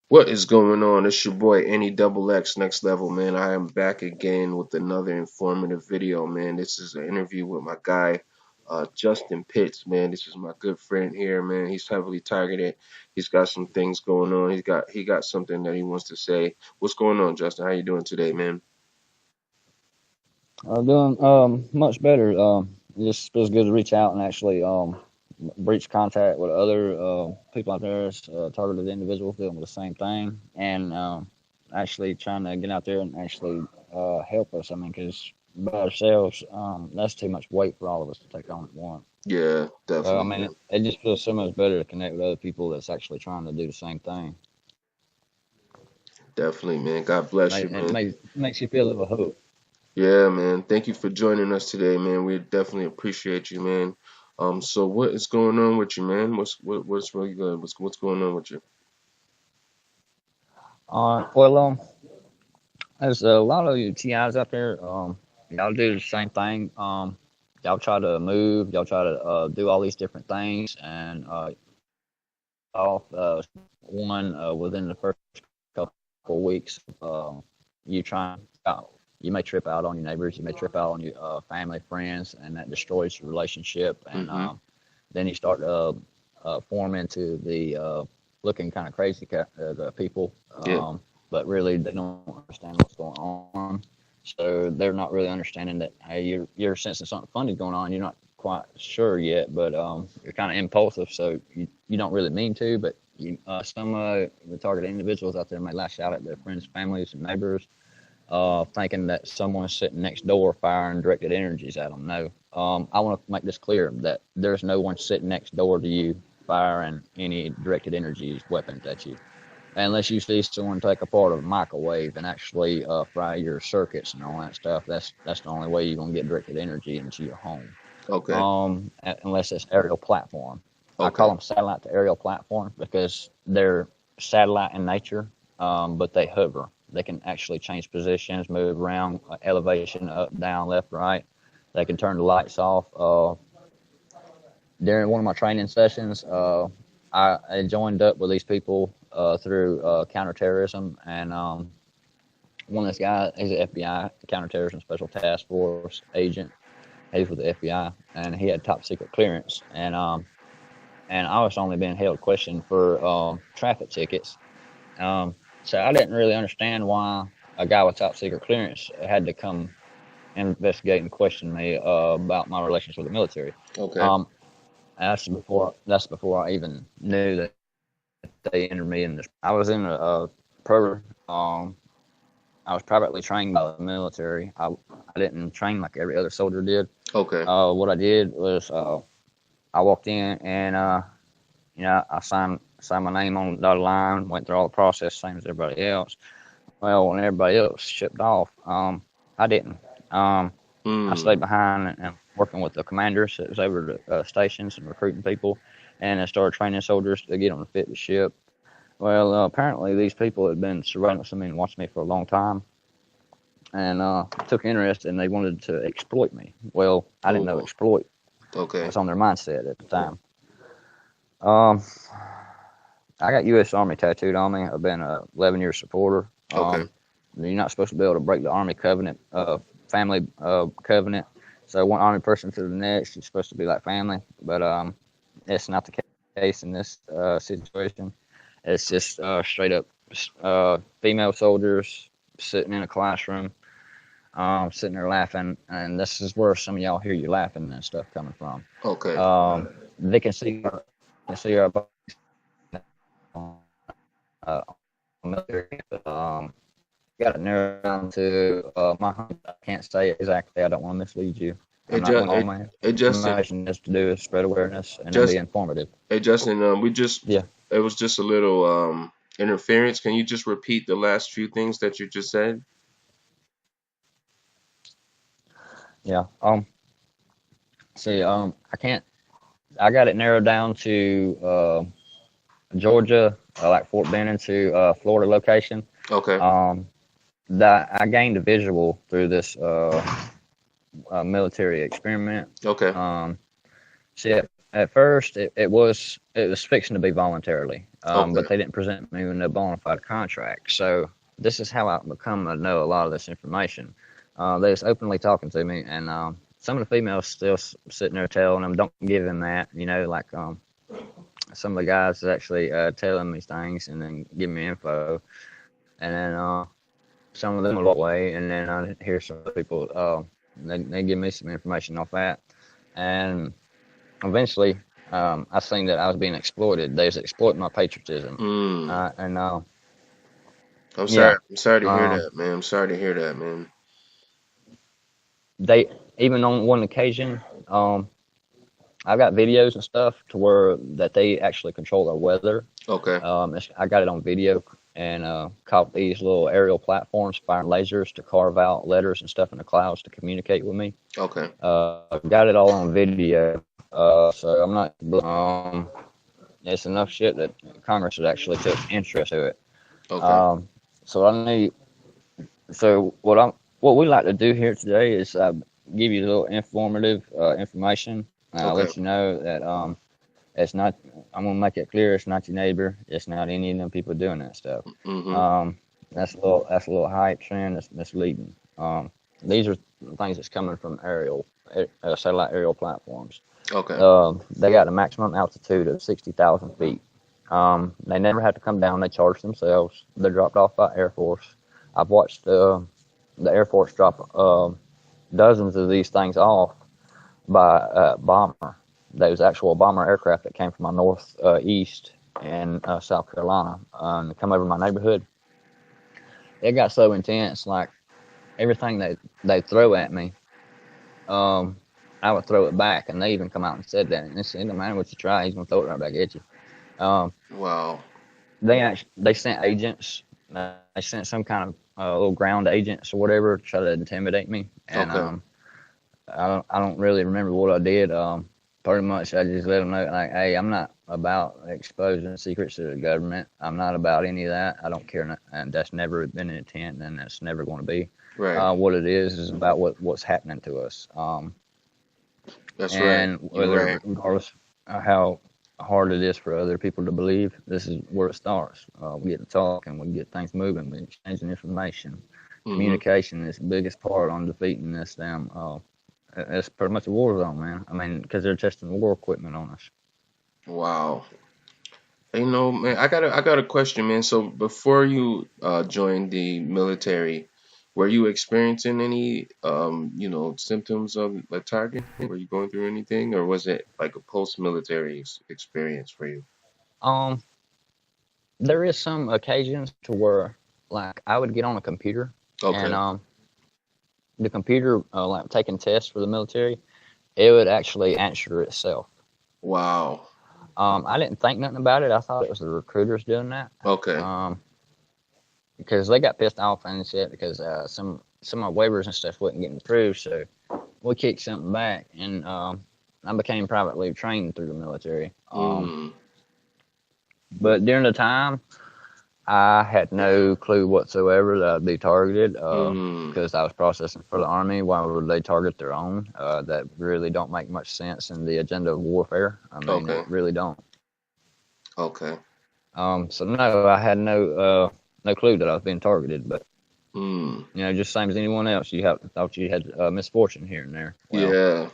What is going on? It's your boy Any Double X Next Level, man. I am back again with another informative video, man. This is an interview with my guy, Justin Pitts, man. This is my good friend here, man. He's heavily targeted. He's got some things going on. He got something that he wants to say. What's going on, Justin? How you doing today, man? Doing much better. Just feels good to reach out and actually breach contact with other people out there, targeted individuals dealing with the same thing, and actually trying to get out there and actually help us. I mean, because by ourselves, that's too much weight for all of us to take on at once. Yeah, So I definitely, mean, man. it just feels so much better to connect with other people that's actually trying to do the same thing. Definitely, man. God bless you, It man. makes you feel a little hope. Yeah, man. Thank you for joining us today, man. We definitely appreciate you, man. So what is going on with you, man? What's really good? What's going on with you? Well, there's a lot of you TIs out there. Y'all do the same thing. Y'all try to move. Y'all try to do all these different things, and off one within the first couple of weeks, you try. You may trip out on your neighbors. You may trip out on your family, friends, and that destroys your relationship. And Mm-hmm. then you start to form into the looking kind of crazy the people, Yeah. but really they don't understand what's going on. So they're not really understanding that hey, you're sensing something funny going on. You're not quite sure yet, but you're kind of impulsive, so you don't really mean to. But some the target individuals out there may lash out at their friends, families, and neighbors, thinking that someone's sitting next door firing directed energies at them. No, I want to make this clear that there's no one sitting next door to you firing any directed energies weapons at you. Unless you see someone take apart a microwave and actually fry your circuits and all that stuff, that's the only way you're gonna get directed energy into your home. Okay. Unless it's aerial platform. I call Okay. them satellite to aerial platform because they're satellite in nature, but they hover. They can actually change positions, move around, elevation, up, down, left, right. They can turn the lights off. During one of my training sessions, I joined up with these people through counterterrorism, and one of these guys, he's an FBI counterterrorism special task force agent. He's with the FBI, and he had top secret clearance, and I was only being held question for traffic tickets. Um, so I didn't really understand why a guy with top secret clearance had to come investigate and question me about my relations with the military. Okay. Um, that's before I even knew that they entered me in this. I was in a program. I was privately trained by the military. I didn't train like every other soldier did. Okay. What I did was I walked in and I signed my name on the dotted line, went through all the process, same as everybody else. Well, when everybody else shipped off, I didn't. Um, I Hmm. stayed behind and working with the commanders that was over the stations and recruiting people, and I started training soldiers to get on the fit to ship. Well, apparently these people had been surveilling me and watching me for a long time, and took interest, and they wanted to exploit me. Well, I didn't know Oh. exploit Okay. was on their mindset at the time. Um, I got U.S. Army tattooed on me. I've been a 11-year supporter. Okay. You're not supposed to be able to break the Army covenant, family covenant. So one Army person to the next, you're supposed to be like family, but it's not the case in this situation. It's just straight up female soldiers sitting in a classroom, sitting there laughing, and this is where some of y'all hear you laughing and stuff coming from. Okay. They can see our uh, military. Got it narrowed down to my home. I can't say it exactly. I don't want to mislead you. Hey, I'm not going to all Hey, my hey, Justin. information is to do is spread awareness and then be Just. informative. Hey, Justin. We just. Yeah, It was just a little interference. Can you just repeat the last few things that you just said? yeah. See, I can't. I got it narrowed down to Georgia, like Fort Benning to Florida location. Okay. Um, that I gained a visual through this military experiment. Okay. Um, See, At first, it was fixing to be voluntarily, Okay. but they didn't present me with a bona fide contract. So this is how I become to know a lot of this information. They was openly talking to me, and some of the females still sitting there telling them, "Don't give him that," like some of the guys is actually telling me things and then giving me info, and then some of them will walk away, and then I hear some people they give me some information off that, and eventually I seen that I was being exploited. They was exploiting my patriotism, Mm. and I'm yeah, sorry. I'm sorry to hear um, that, man. I'm sorry to hear that, man. they even on one occasion, I got videos and stuff to where that they actually control the weather. Okay. I got it on video and caught these little aerial platforms firing lasers to carve out letters and stuff in the clouds to communicate with me. Okay. Got it all on video. So I'm not. It's enough shit that Congress has actually took interest to it. Okay. So I need. So what we like to do here today is give you a little informative information. Okay. Let you know that it's not. I'm gonna make it clear. It's not your neighbor. It's not any of them people doing that stuff. Mm-hmm. That's a little hype trend. That's misleading. These are things that's coming from satellite aerial platforms. Okay. They got a maximum altitude of 60,000 feet. They never have to come down. They charge themselves. They're dropped off by Air Force. I've watched the Air Force drop dozens of these things off by bomber. Those actual bomber aircraft that came from my northeast and South Carolina and come over my neighborhood. It got so intense, like everything they throw at me, I would throw it back, and they even come out and said that. And it doesn't matter what you try, he's gonna throw it right back at you. Wow. They sent agents. They sent some kind of little ground agents or whatever to try to intimidate me, and Okay. I don't really remember what I did. Pretty much I just let them know, like, hey, I'm not about exposing secrets to the government. I'm not about any of that. I don't care, and that's never been an intent, and that's never going to be. Right. What it is about what's happening to us. That's right. And You're right. regardless of how hard it is for other people to believe, this is where it starts. We get to talk and we get things moving. We exchanging information. Mm-hmm. Communication is the biggest part on defeating this damn. It's pretty much a war zone, man. I mean, because they're testing war equipment on us. Wow. Man, I got a question, man. So before you joined the military, were you experiencing any symptoms of a target? Were you going through anything, or was it like a post-military experience for you? Um, there is some occasions to where, like, I would get on a computer and Okay. the computer, like taking tests for the military, it would actually answer itself. Wow. I didn't think nothing about it. I thought it was the recruiters doing that. Okay. Because they got pissed off and shit because some of my waivers and stuff wasn't getting through. So we kicked something back, and I became privately trained through the military. Mm. But during the time, I had no clue whatsoever that I'd be targeted Mm. because I was processing for the Army. Why would they target their own? That really don't make much sense in the agenda of warfare. I mean, Okay. it really don't. Okay. So no, I had no clue that I was being targeted. But Mm. just same as anyone else, thought you had misfortune here and there. Well, Yeah.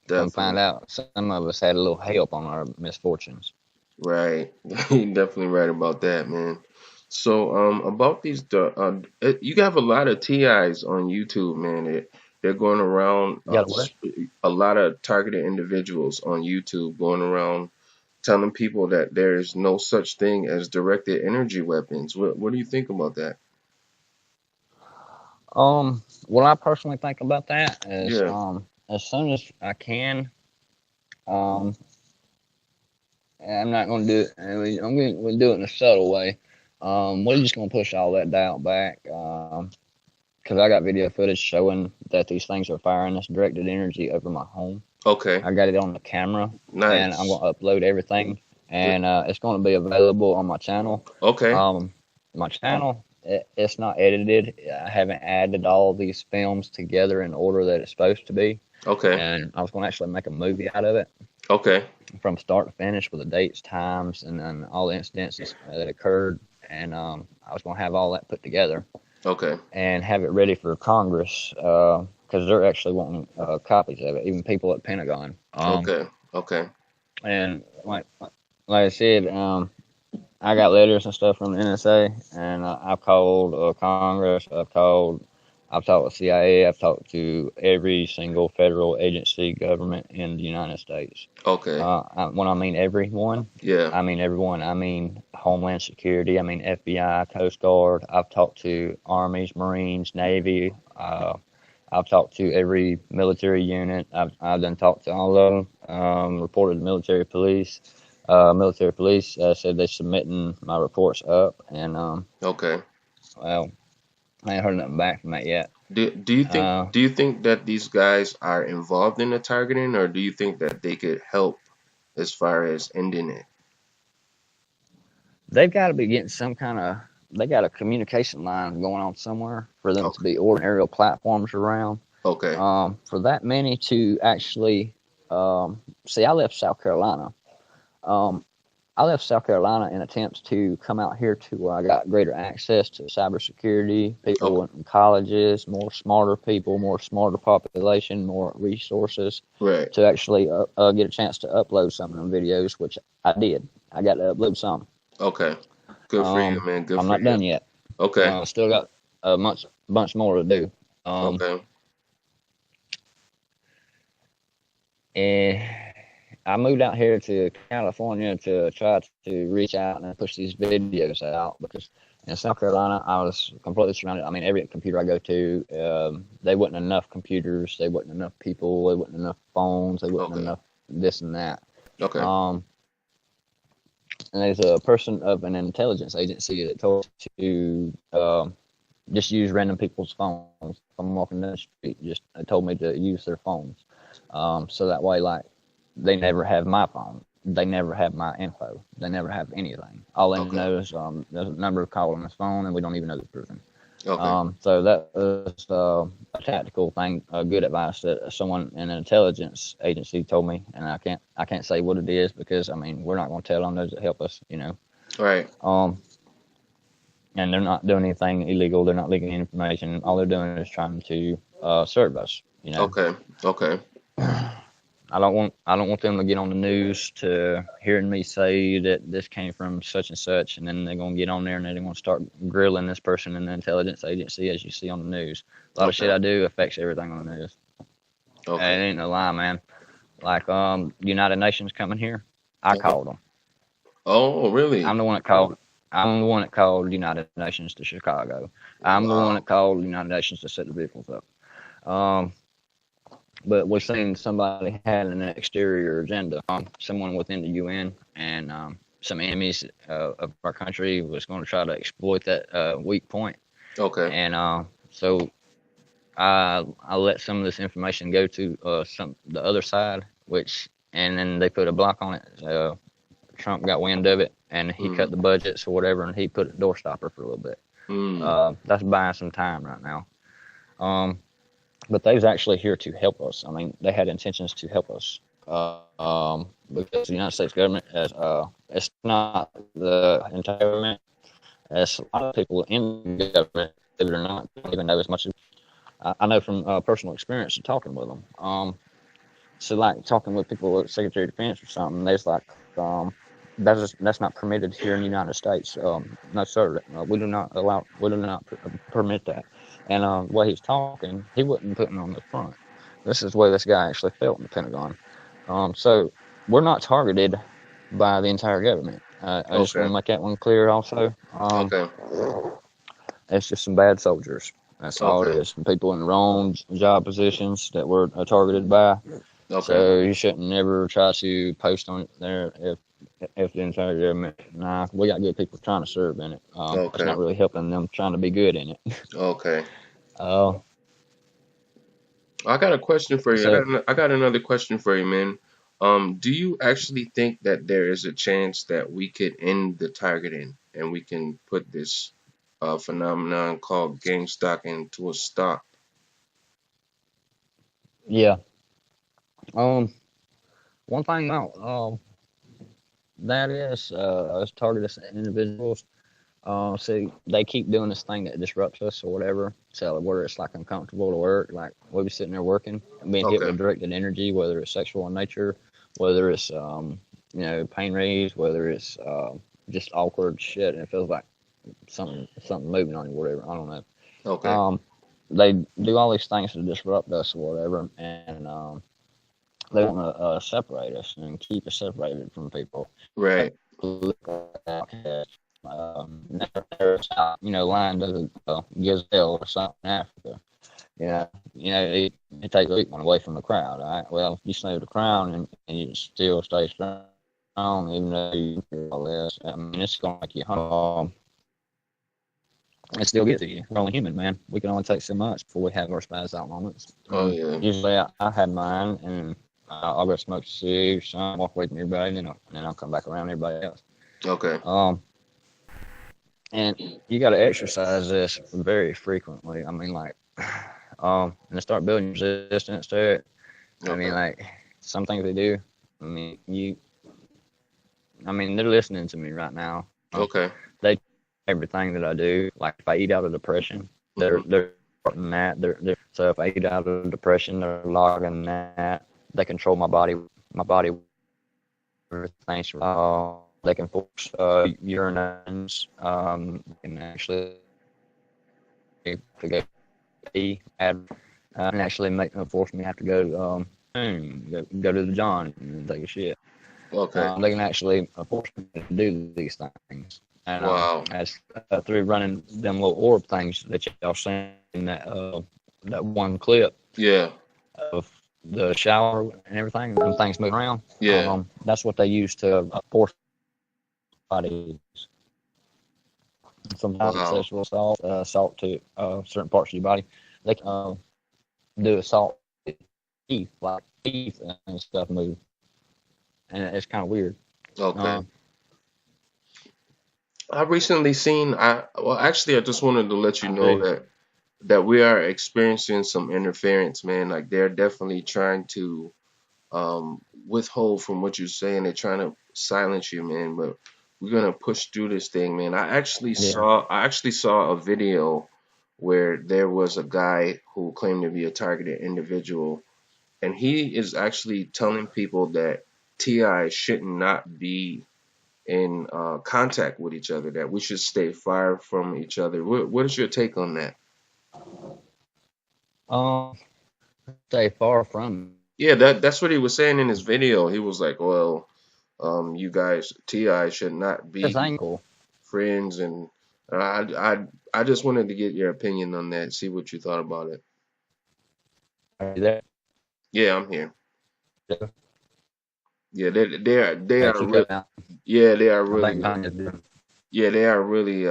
come find Definitely. out, some of us had a little help on our misfortunes. Right. You're definitely right about that, man. So, about you have a lot of TIs on YouTube, man. They're going around, You got to what? a lot of targeted individuals on YouTube going around telling people that there is no such thing as directed energy weapons. What do you think about that? What I personally think about that is, Yeah. as soon as I can, um, I'm not going to do it. I'm going to do it in a subtle way. We're just going to push all that doubt back. Because I got video footage showing that these things are firing this directed energy over my home. Okay. I got it on the camera, and I'm Nice. going to upload everything, and it's going to be available on my channel. Okay. My channel, it's not edited. I haven't added all these films together in order that it's supposed to be. Okay. and I was going to actually make a movie out of it Okay. from start to finish with the dates, times, and then all the incidents that occurred. And I was going to have all that put together Okay. and have it ready for Congress because they're actually wanting copies of it, even people at Pentagon. Okay. Okay. And like I said, I got letters and stuff from the NSA, and I've called Congress. I've talked with CIA. I've talked to every single federal agency, government in the United States. Okay. When I mean everyone, Yeah. I mean everyone. I mean Homeland Security. I mean FBI, Coast Guard. I've talked to armies, Marines, Navy. I've talked to every military unit. I've done talked to all of them. Reported to military police. Military police said they're submitting my reports up, and Okay. well, I ain't heard nothing back from that yet. Do you think Uh, do you think that these guys are involved in the targeting, or do you think that they could help as far as ending it? they've got to be getting some kind of. They got a communication line going on somewhere for them to Okay. be ordering aerial platforms around. Okay. For that many to actually see, I left South Carolina. Um, I left South Carolina in attempts to come out here to where I got greater access to cybersecurity, Okay. people in colleges, more smarter people, more smarter population, more resources Right. to actually get a chance to upload some of them videos, which I did. I got to upload some. Okay. Good for you, man. Good I'm for not you. done yet. Okay. Still got a bunch more to do. Um, Okay. and I moved out here to California to try to reach out and push these videos out because in South Carolina I was completely surrounded. I mean, every computer I go to, they wasn't enough computers, they wasn't enough people, they wasn't enough phones, they wasn't Okay. enough this and that. Okay. Um, and there's a person of an intelligence agency that told us to just use random people's phones. I'm walking down the street, just they told me to use their phones, so that way, like, they never have my phone. They never have my info. They never have anything. All they Okay. know is there's a number of calls on his phone, and we don't even know the person. Okay. So that was a tactical thing, good advice that someone in an intelligence agency told me, and I can't say what it is because I mean we're not going to tell on those that help us, you know. All right. Um, and they're not doing anything illegal. They're not leaking information. All they're doing is trying to serve us, you know. Okay. Okay. I don't want them to get on the news to hearing me say that this came from such and such, and then they're gonna get on there and they're gonna start grilling this person in the intelligence agency, as you see on the news. A lot of shit Okay. I do affects everything on the news. Okay. And it ain't no lie, man. Like United Nations coming here, I Okay. called them. Oh, really? I'm the one that called. I'm the one that called United Nations to Chicago. I'm the one Wow. that called United Nations to set the vehicles up. Um, but we're seeing somebody had an exterior agenda. Someone within the UN and some enemies of our country was going to try to exploit that weak point. Okay. And so I let some of this information go to the other side, and then they put a block on it. Trump got wind of it, and he cut Mm. the budgets or whatever, and he put a door stopper for a little bit. Mm. That's buying some time right now. Um, but they was actually here to help us. I mean, they had intentions to help us. Because the United States government it's not the entire government. It's a lot of people in the government, believe it or not, don't even know as much as I know from personal experience of talking with them. So like talking with people at Secretary of Defense or something, there's like, that's not permitted here in the United States. No, sir, we do not permit that. And the way he's talking, he wasn't putting on the front. This is the way this guy actually felt in the Pentagon. So we're not targeted by the entire government. I just want Okay. to make that one clear also. Okay. It's just some bad soldiers. That's all it Okay. is. Some people in the wrong job positions that we're targeted by. Okay. So you shouldn't never try to post on it there if the entire government. Nah, we got good people trying to serve in it. It's Okay. not really helping them trying to be good in it. Okay. Uh, I got a question for you. so I got another question for you, man. Do you actually think that there is a chance that we could end the targeting and we can put this phenomenon called gang stalking to a stop? yeah, Um, one thing about that is us targeted individuals. So they keep doing this thing that disrupts us or whatever. So whether it's like uncomfortable to work, like we'll be sitting there working and being hit Okay. with directed energy, whether it's sexual in nature, whether it's pain raised, whether it's just awkward shit, and it feels like something moving on you, whatever. I don't know. Okay. Um, they do all these things to disrupt us or whatever, and they want to separate us and keep us separated from people. Like Right. Lion does a gazelle or something in Africa. It takes one away from the crowd. All right. Well, if you stay with the crowd and you still stay strong, even though you do all this, I mean, it's going to make you humble. It still get to you. We're only human, man. We can only take so much before we have our spaz out moments. Oh yeah. Usually, I had mine, and I'll go smoke a cig, walk away from everybody, and then I'll come back around everybody else. Okay. And you got to exercise this very frequently. I mean, like, and start building resistance to it. I mean, Okay. like, some things they do. I mean, they're listening to me right now. Okay. They everything that I do. Like, if I eat out of depression, Hmm. they're starting that. So if I eat out of depression, they're logging that. They control my body. My body. Everything's they can force urinations. Can actually to go pee, and actually force me to have to go to the John and take a shit. Okay. They can actually force me to do these things, and Wow. as through running them little orb things that y'all seen in that one clip Yeah. of the shower and everything, and things move around. Yeah. That's what they use to force bodies. Sometimes it's Wow. sexual assault to certain parts of your body. They can do assault to teeth, like teeth and stuff move, and it's kind of weird. Okay. Um, I recently seen. Actually, I just wanted to let you know do that we are experiencing some interference, man. Like they're definitely trying to withhold from what you're saying. They're trying to silence you, man. But we're gonna push through this thing, man. yeah. I actually saw a video where there was a guy who claimed to be a targeted individual, and he is actually telling people that TI should not be in contact with each other, that we should stay far from each other. What is your take on that? Um, Stay far from Yeah, that's what he was saying in his video. He was like, well, you guys, Ti should not this be angle. friends, and I just wanted to get your opinion on that, see what you thought about it. That Yeah, I'm here. Yeah, they are you cut really out. yeah they are I think really mine is different. yeah they are really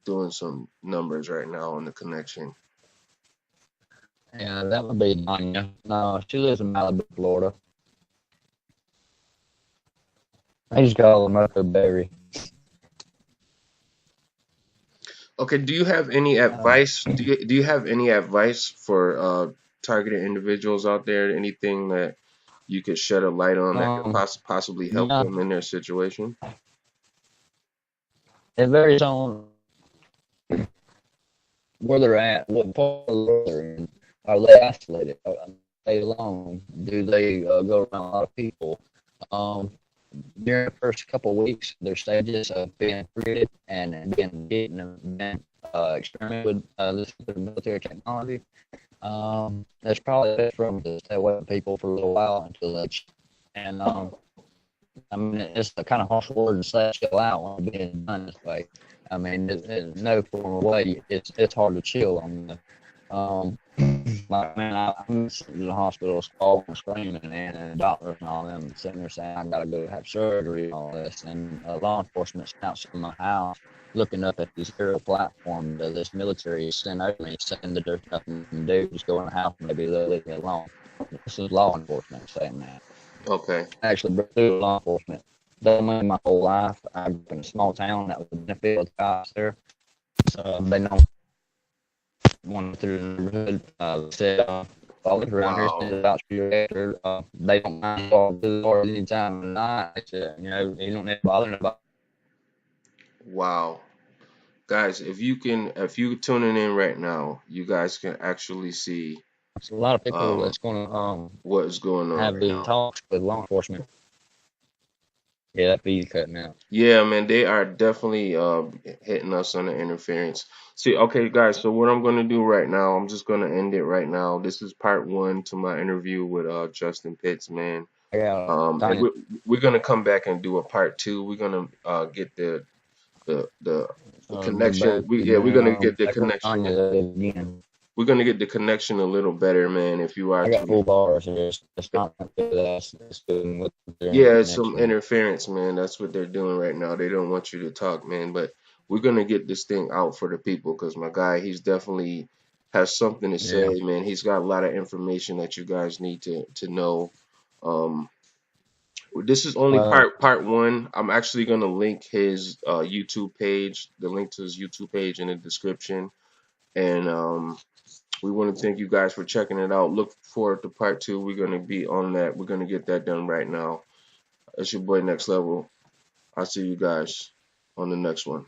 doing some numbers right now on the connection. Yeah, that would be Danya. No, she lives in Malibu, Florida. I just call her Murphy Berry. Okay, do you have any Um, advice? Do you have any advice for targeted individuals out there? Anything that you could shed a light on that could um, possibly help yeah, them in their situation? it varies on where they're at, what part of the world they're in. Are they isolated? Are they alone? Do they go around a lot of people? Um, During the first couple of weeks, their stages of being created and being been experimented with this military technology. It's probably best for them to stay away from people for a little while until they and I mean, it's the kind of harsh word to say chill out when being done this way. I mean, no form of way, it's hard to chill on the like, man, I'm sitting in the hospital squalling and screaming, and the doctors and all them sitting there saying I gotta go have surgery and all this, and law enforcement's outside my house looking up at this aerial platform that this military is sent over me, saying that there's nothing to do, just go in the house and maybe they'll leave me alone. This is law enforcement saying that. Okay. I actually broke through law enforcement. Done with my whole life. I grew up in a small town that was a benefit of the cops there. So they know one through the neighborhood. Said, I live around here Wow. since about your acre. They don't mind all the doors any time of night. They said, you don't need to bother nobody. Wow. Guys, if you tuning in right now, you guys can actually see There's a lot of people um that's going to what is going on have right these now. talks with law enforcement. Yeah, that feed cutting out. Yeah, man, they are definitely hitting us on the interference. See, okay, guys, so what I'm gonna do right now, I'm just gonna end it right now. This is part one to my interview with Justin Pitts, man. I got And Tanya. we're gonna come back and do a part two. We're gonna get the We're connection. back We're gonna again. get the Back on connection. Tanya again. We're gonna get the connection a little better, man. If you are I got tuning. full bars here. It's not it's doing with their Yeah, internet it's some connection. interference, man. That's what they're doing right now. They don't want you to talk, man. But we're gonna get this thing out for the people because my guy, he's definitely has something to say, Yeah. man. He's got a lot of information that you guys need to know. Um, this is only Well, part one. I'm actually gonna link his YouTube page, the link to his YouTube page in the description, and we want to thank you guys for checking it out. Look forward to part two. We're gonna be on that. We're gonna get that done right now. It's your boy Next Level. I'll see you guys on the next one.